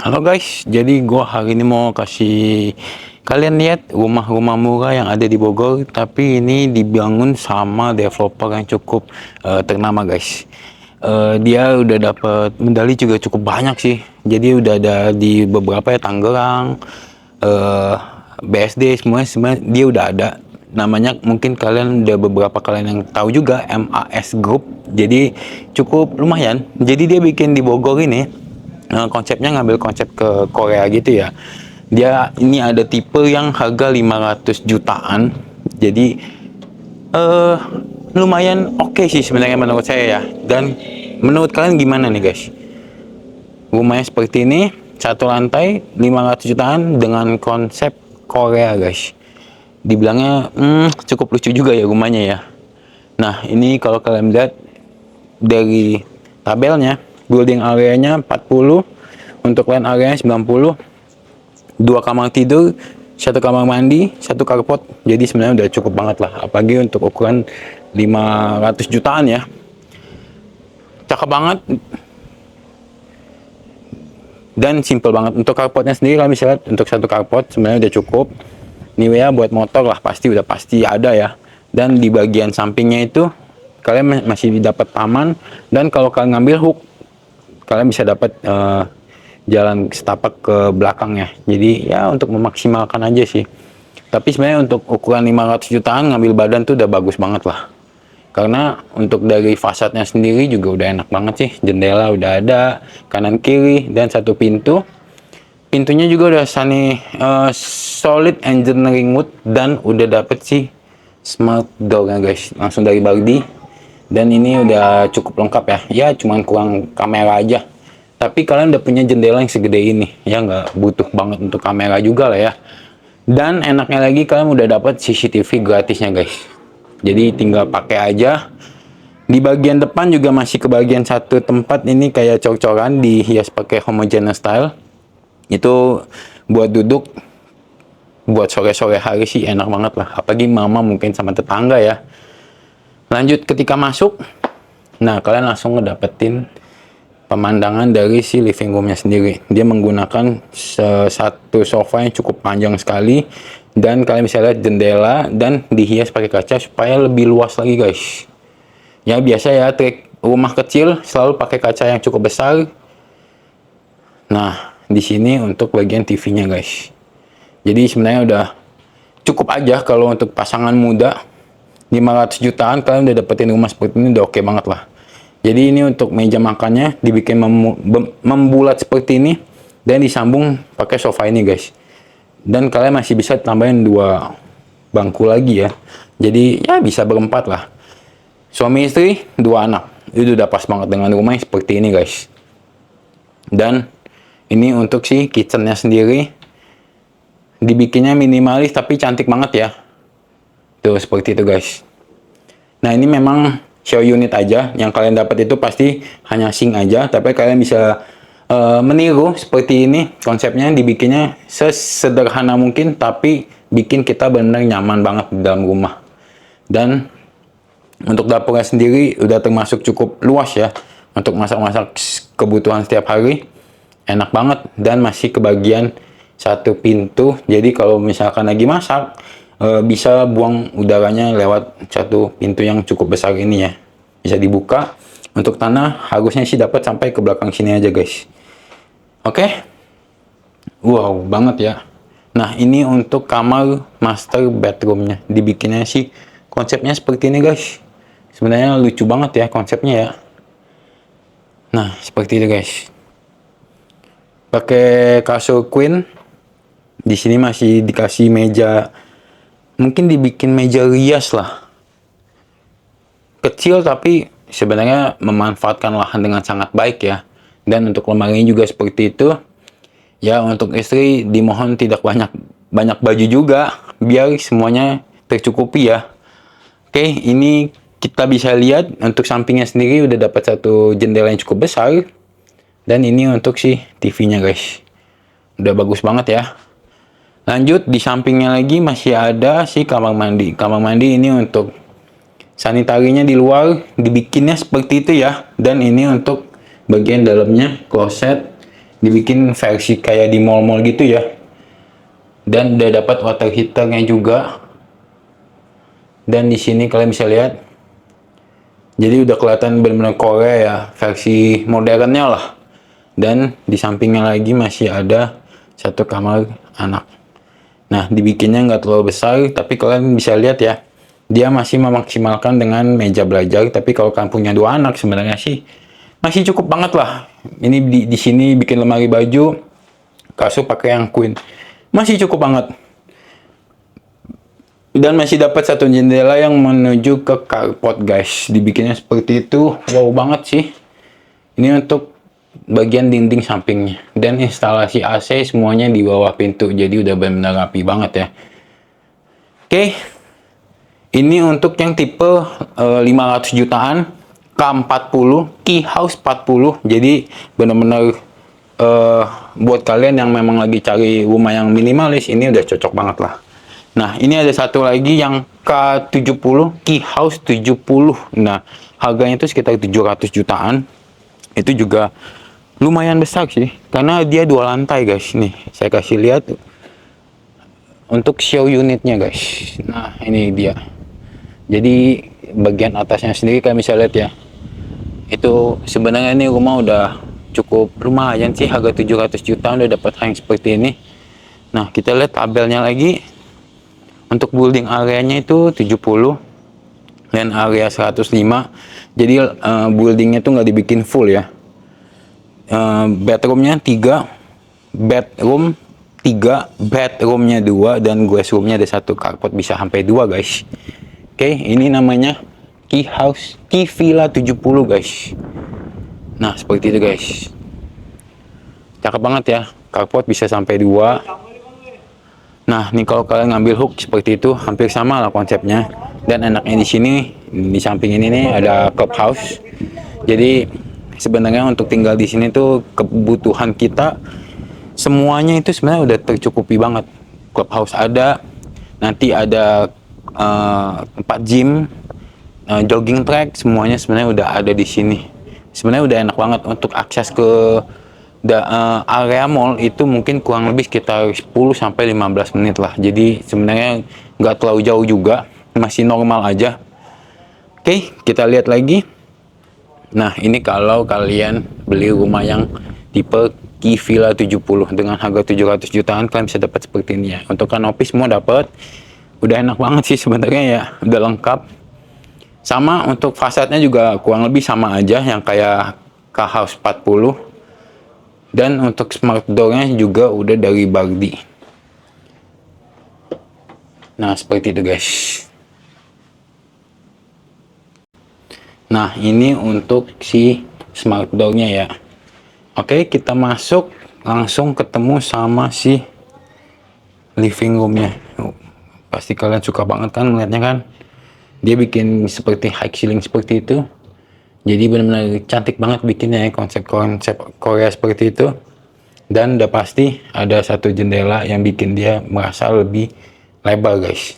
Halo guys, jadi gua hari ini mau kasih kalian lihat rumah-rumah murah yang ada di Bogor, tapi ini dibangun sama developer yang cukup ternama guys. Dia udah dapat medali juga cukup banyak sih. Jadi udah ada di beberapa ya, Tangerang, BSD, semua dia udah ada. Namanya mungkin kalian udah beberapa kalian yang tahu juga, MAS Group. Jadi cukup lumayan. Jadi dia bikin di Bogor ini. Konsepnya ngambil konsep ke Korea gitu ya. Dia ini ada tipe yang harga 500 jutaan. Jadi eh lumayan oke sih sebenarnya menurut saya ya. Dan menurut kalian gimana nih guys? Rumahnya seperti ini, satu lantai 500 jutaan dengan konsep Korea guys. Dibilangnya cukup lucu juga ya rumahnya ya. Nah, ini kalau kalian lihat dari tabelnya, building areanya 40, untuk land area 90, 2 kamar tidur, 1 kamar mandi, 1 carport. Jadi sebenarnya udah cukup banget lah, apalagi untuk ukuran 500 jutaan ya. Cakep banget dan simple banget. Untuk carportnya sendiri kalian bisa lihat, untuk 1 carport sebenarnya udah cukup. Ini ya buat motor lah, udah pasti ada ya. Dan di bagian sampingnya itu kalian masih dapat taman, dan kalau kalian ngambil hook kalian bisa dapat jalan setapak ke belakangnya. Jadi ya untuk memaksimalkan aja sih. Tapi sebenarnya untuk ukuran 500 jutaan ngambil badan tuh udah bagus banget lah. Karena untuk dari fasadnya sendiri juga udah enak banget sih. Jendela udah ada kanan kiri dan 1 pintu. Pintunya juga udah solid engineering wood, dan udah dapet sih smart door-nya guys, langsung dari Baldi. Dan ini udah cukup lengkap ya. Ya cuman kurang kamera aja. Tapi kalian udah punya jendela yang segede ini, ya nggak butuh banget untuk kamera juga lah ya. Dan enaknya lagi kalian udah dapat CCTV gratisnya guys. Jadi tinggal pakai aja. Di bagian depan juga masih ke bagian satu tempat ini kayak cor-coran dihias pakai homogeneous style. Itu buat duduk, buat sore-sore hari sih enak banget lah. Apalagi mama mungkin sama tetangga ya. Lanjut ketika masuk, nah kalian langsung ngedapetin pemandangan dari si living roomnya sendiri. Dia menggunakan satu sofa yang cukup panjang sekali, dan kalian bisa lihat jendela dan dihias pakai kaca supaya lebih luas lagi guys. Ya biasa ya, trik rumah kecil selalu pakai kaca yang cukup besar. Nah di sini untuk bagian TV-nya guys. Jadi sebenarnya udah cukup aja kalau untuk pasangan muda. 500 jutaan kalian udah dapetin rumah seperti ini, udah oke banget lah. Jadi ini untuk meja makannya dibikin membulat seperti ini, dan disambung pakai sofa ini guys. Dan kalian masih bisa tambahin 2 bangku lagi ya. Jadi ya bisa berempat lah. Suami istri, 2 anak. Itu udah pas banget dengan rumah yang seperti ini guys. Dan ini untuk si kitchennya sendiri, dibikinnya minimalis tapi cantik banget ya. Tuh seperti itu guys. Nah ini memang show unit aja, yang kalian dapat itu pasti hanya sink aja, tapi kalian bisa meniru seperti ini. Konsepnya dibikinnya sesederhana mungkin, tapi bikin kita benar-benar nyaman banget di dalam rumah. Dan untuk dapurnya sendiri udah termasuk cukup luas ya, untuk masak-masak kebutuhan setiap hari. Enak banget, dan masih kebagian 1 pintu. Jadi kalau misalkan lagi masak, bisa buang udaranya lewat 1 pintu yang cukup besar ini ya. Bisa dibuka. Untuk tanah harusnya sih dapat sampai ke belakang sini aja guys. Oke. Wow banget ya. Nah ini untuk kamar master bedroomnya. Dibikinnya sih konsepnya seperti ini guys. Sebenarnya lucu banget ya konsepnya ya. Nah seperti itu guys. Pakai kasur queen. Di sini masih dikasih meja, mungkin dibikin meja rias lah. Kecil tapi sebenarnya memanfaatkan lahan dengan sangat baik ya. Dan untuk lemarinya juga seperti itu. Ya untuk istri dimohon tidak banyak baju juga, biar semuanya tercukupi ya. Oke, ini kita bisa lihat untuk sampingnya sendiri udah dapat 1 jendela yang cukup besar. Dan ini untuk si TV-nya guys. Udah bagus banget ya. Lanjut di sampingnya lagi masih ada si kamar mandi. Kamar mandi ini untuk sanitarinya di luar dibikinnya seperti itu ya. Dan ini untuk bagian dalamnya kloset dibikin versi kayak di mall-mall gitu ya. Dan udah dapat water heaternya juga. Dan di sini kalian bisa lihat, jadi udah kelihatan benar-benar Korea ya, versi modernnya lah. Dan di sampingnya lagi masih ada satu kamar anak. Nah, dibikinnya nggak terlalu besar, tapi kalian bisa lihat ya, dia masih memaksimalkan dengan meja belajar. Tapi kalau kalian punya dua anak, sebenarnya sih masih cukup banget lah. Ini di sini bikin lemari baju, kasur pakai yang queen, masih cukup banget. Dan masih dapat satu jendela yang menuju ke carport guys. Dibikinnya seperti itu, wow banget sih. Ini untuk bagian dinding sampingnya. Dan instalasi AC semuanya di bawah pintu, jadi udah benar-benar rapi banget ya. Oke, ini untuk yang tipe 500 jutaan, K40, Key House 40. Jadi benar-benar buat kalian yang memang lagi cari rumah yang minimalis, ini udah cocok banget lah. Nah, ini ada satu lagi yang K70, Key House 70. Nah, harganya itu sekitar 700 jutaan. Itu juga lumayan besar sih, karena dia 2 lantai guys. Nih, saya kasih lihat untuk show unitnya guys. Nah, ini dia. Jadi, bagian atasnya sendiri kalian bisa lihat ya. Itu sebenarnya ini rumah udah cukup lumayan sih, harga 700 juta udah dapat yang seperti ini. Nah, kita lihat tabelnya lagi. Untuk building areanya itu 70, land area 105. Jadi buildingnya itu nggak dibikin full ya. Bedroomnya 3, bedroom 3, bedroomnya 2, dan guest roomnya ada 1, carport bisa sampai 2 guys. Oke, ini namanya Key House, Key Villa 70 guys. Nah, seperti itu guys. Cakep banget ya, carport bisa sampai 2. Nah, nih kalau kalian ngambil hook seperti itu, hampir sama lah konsepnya. Dan enaknya di sini, di samping ini nih ada clubhouse. Jadi sebenarnya untuk tinggal di sini tuh kebutuhan kita semuanya itu sebenarnya udah tercukupi banget. Clubhouse ada, nanti ada tempat gym, jogging track, semuanya sebenarnya udah ada di sini. Sebenarnya udah enak banget untuk akses ke area mall itu mungkin kurang lebih sekitar 10-15 menit lah. Jadi sebenarnya nggak terlalu jauh juga, masih normal aja. Oke, kita lihat lagi. Nah, ini kalau kalian beli rumah yang tipe Key Villa 70 dengan harga 700 jutaan, kalian bisa dapat seperti ini ya. Untuk kanopi semua dapat. Udah enak banget sih sebenarnya ya, udah lengkap. Sama untuk fasadnya juga kurang lebih sama aja yang kayak K-House 40. Dan untuk smart door-nya juga udah dari Bardi. Nah, seperti itu guys. Nah, ini untuk si smart door-nya ya. Oke, kita masuk, langsung ketemu sama si living room-nya. Pasti kalian suka banget kan melihatnya kan. Dia bikin seperti high ceiling seperti itu. Jadi benar-benar cantik banget bikinnya ya, konsep-konsep Korea seperti itu. Dan udah pasti ada satu jendela yang bikin dia merasa lebih lebar guys.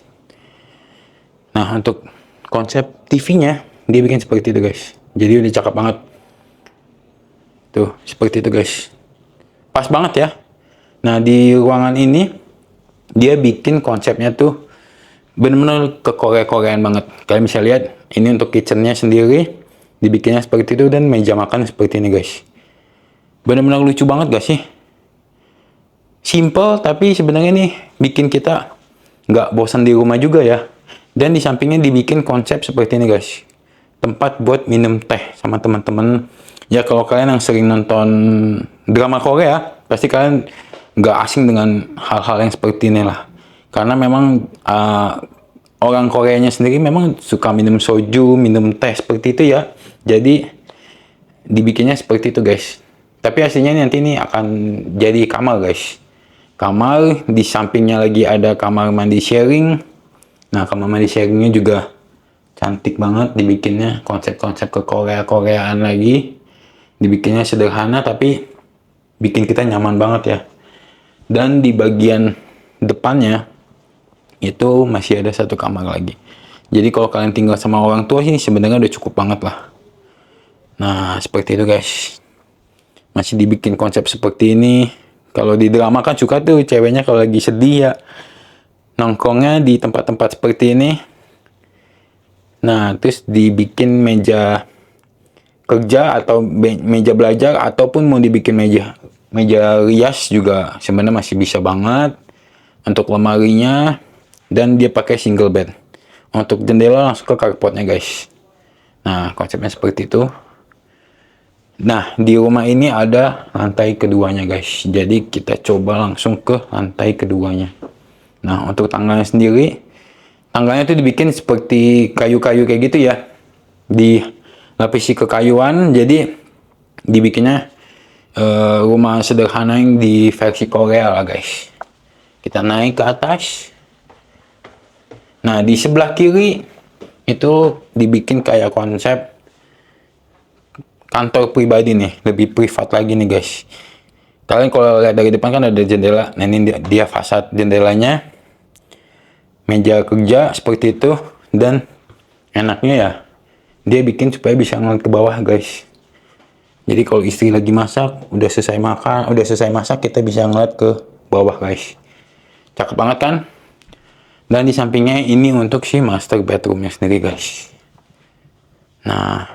Nah, untuk konsep TV-nya dia bikin seperti itu guys. Jadi udah cakep banget. Tuh, seperti itu guys. Pas banget ya. Nah, di ruangan ini dia bikin konsepnya tuh bener-bener ke Korea-Koreaan banget. Kalian bisa lihat, ini untuk kitchennya sendiri dibikinnya seperti itu, dan meja makan seperti ini guys. Bener-bener lucu banget gak sih? Simple, tapi sebenarnya nih bikin kita nggak bosan di rumah juga ya. Dan di sampingnya dibikin konsep seperti ini guys. Tempat buat minum teh sama teman-teman. Ya kalau kalian yang sering nonton drama Korea, pasti kalian nggak asing dengan hal-hal yang seperti ini lah. Karena memang orang Koreanya sendiri memang suka minum soju, minum teh seperti itu ya. Jadi dibikinnya seperti itu guys. Tapi aslinya nanti ini akan jadi kamar guys. Kamar, di sampingnya lagi ada kamar mandi sharing. Nah, kamar mandi sharingnya juga cantik banget dibikinnya. Konsep-konsep ke Korea-Koreaan lagi. Dibikinnya sederhana tapi bikin kita nyaman banget ya. Dan di bagian depannya itu masih ada satu kamar lagi. Jadi kalau kalian tinggal sama orang tua sih sebenarnya udah cukup banget lah. Nah, seperti itu guys. masih dibikin konsep seperti ini. Kalau di drama kan suka tuh ceweknya kalau lagi sedih ya nongkrongnya di tempat-tempat seperti ini. Nah, terus dibikin meja kerja atau meja belajar, ataupun mau dibikin meja rias juga sebenarnya masih bisa banget untuk lemarinya. Dan dia pakai single bed. Untuk jendela langsung ke carportnya guys. Nah, konsepnya seperti itu. Nah, di rumah ini ada lantai keduanya guys. Jadi kita coba langsung ke lantai keduanya. Nah, untuk tangganya sendiri, tangganya itu dibikin seperti kayu-kayu kayak gitu ya. Dilapisi kekayuan, jadi dibikinnya rumah sederhana yang di versi Korea lah guys. Kita naik ke atas. Nah, di sebelah kiri itu dibikin kayak konsep kantor pribadi nih, lebih privat lagi nih guys. Kalian kalau lihat dari depan kan ada jendela. Nah, ini dia fasad jendelanya. Meja kerja seperti itu, dan enaknya ya dia bikin supaya bisa ngeliat ke bawah guys. Jadi kalau istri lagi masak, udah selesai masak, kita bisa ngeliat ke bawah guys. Cakep banget kan? Dan di sampingnya ini untuk si master bedroomnya sendiri guys. Nah,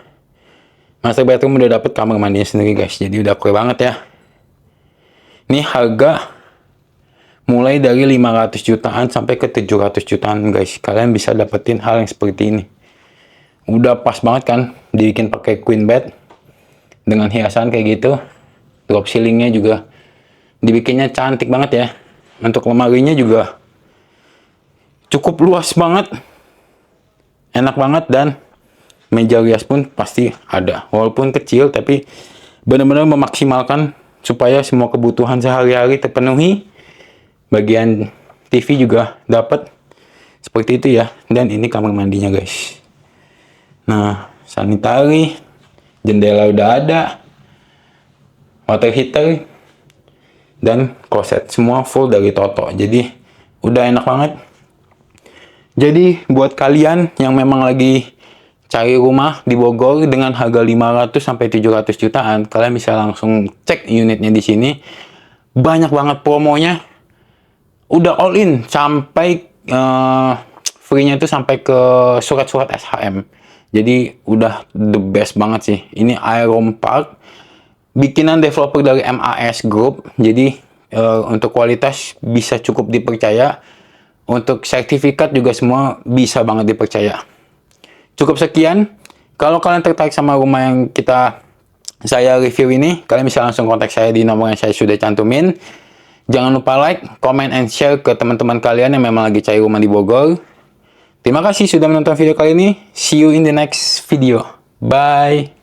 master bedroom udah dapet kamar mandinya sendiri guys. Jadi udah keren banget ya. Ini harga mulai dari 500 jutaan sampai ke 700 jutaan guys. Kalian bisa dapetin hal yang seperti ini. Udah pas banget kan, dibikin pakai queen bed dengan hiasan kayak gitu. Drop ceilingnya juga dibikinnya cantik banget ya. Untuk lemarinya juga cukup luas banget, enak banget, dan meja rias pun pasti ada. Walaupun kecil, tapi benar-benar memaksimalkan supaya semua kebutuhan sehari-hari terpenuhi. Bagian TV juga dapat seperti itu ya. Dan ini kamar mandinya guys. Nah, sanitary, jendela udah ada, water heater, dan kloset semua full dari Toto. Jadi udah enak banget. Jadi buat kalian yang memang lagi cari rumah di Bogor dengan harga 500 sampai 700 jutaan, kalian bisa langsung cek unitnya di sini. Banyak banget promonya. Udah all in sampai free-nya itu sampai ke surat-surat SHM. Jadi udah the best banget sih. Ini Aerom Park, bikinan developer dari MAS Group. Jadi untuk kualitas bisa cukup dipercaya. Untuk sertifikat juga semua bisa banget dipercaya. Cukup sekian. Kalau kalian tertarik sama rumah yang saya review ini, kalian bisa langsung kontak saya di nomor yang saya sudah cantumin. Jangan lupa like, comment, and share ke teman-teman kalian yang memang lagi cari rumah di Bogor. Terima kasih sudah menonton video kali ini. See you in the next video. Bye.